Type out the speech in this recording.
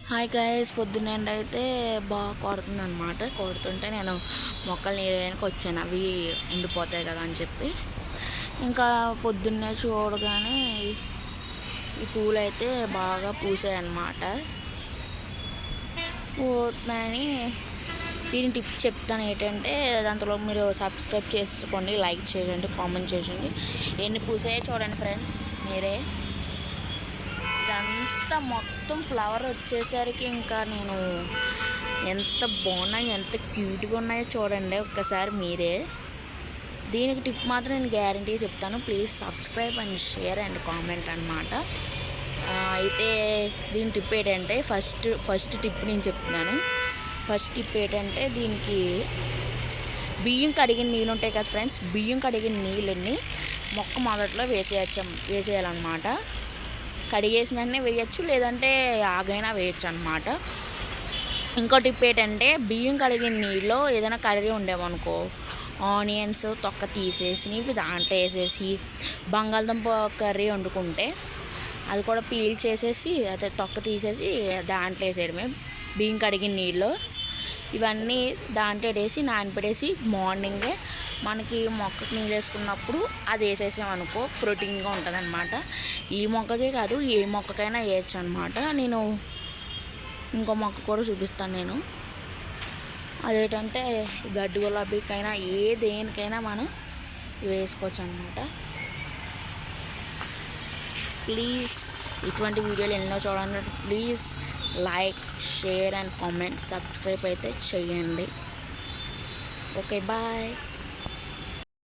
Hi guys, పొద్దున్నే అయితే బాగా కొడుతుంది అనమాట. కొడుతుంటే నేను మొక్కలు నీళ్ళకి వచ్చాను, అవి ఉండిపోతాయి కదా అని చెప్పి. ఇంకా పొద్దున్నే చూడగానే ఈ పూలు అయితే బాగా పూసాయి అన్నమాట. పోతున్నాయని దీని టిప్స్ చెప్తాను ఏంటంటే, దాంట్లో మీరు సబ్స్క్రైబ్ చేసుకోండి, లైక్ చేయండి, కామెంట్ చేయండి. ఎన్ని పూసాయో చూడండి ఫ్రెండ్స్ మీరే. ఇదంతా మొత్తం ఫ్లవర్ వచ్చేసరికి ఇంకా నేను ఎంత బాగున్నాయి, ఎంత క్యూట్గా ఉన్నాయో చూడండి ఒక్కసారి మీరే. దీనికి టిప్ మాత్రం నేను గ్యారంటీ చెప్తాను. Please subscribe and share and comment అనమాట. అయితే దీని టిప్ ఏంటంటే, ఫస్ట్ టిప్ నేను చెప్తున్నాను. ఫస్ట్ టిప్ ఏంటంటే, దీనికి బియ్యం కడిగిన నీళ్ళు ఉంటాయి కదా ఫ్రెండ్స్, బియ్యం కడిగిన నీళ్ళని మొక్క మొదట్లో వేసేయాలన్నమాట. కడిగేసినన్నీ వేయచ్చు, లేదంటే ఆగైనా వేయచ్చు అనమాట. ఇంకో టిప్ ఏంటంటే, బియ్యం కడిగిన నీళ్ళలో ఏదైనా కర్రీ ఉండేవనుకో, ఆనియన్స్ తొక్క తీసేసి దాంట్లో వేసేసి బంగాళదుంప కర్రీ వండుకుంటే అది కూడా పీల్ చేసేసి అదే తొక్క తీసేసి దాంట్లో వేసేయడమే, బియ్యం కడిగిన నీళ్ళు. ఇవన్నీ దాంట్లో వేసి నానపెట్టేసి మార్నింగే మనకి మొక్కకి నీళ్ళు వేసుకున్నప్పుడు అది వేసేసామనుకో ప్రోటీన్గా ఉంటుంది అనమాట. ఈ మొక్కకే కాదు, ఏ మొక్కకైనా వేయచ్చు అనమాట. నేను ఇంకో మొక్క కూడా చూపిస్తాను. నేను అదేంటంటే, గడ్డి గులాబీకైనా దేనికైనా మనం వేసుకోవచ్చు అనమాట. ప్లీజ్ ఇటువంటి వీడియోలు ఎన్నో చూడండి. Please like, share and comment, subscribe అయితే చేయండి. Okay, bye.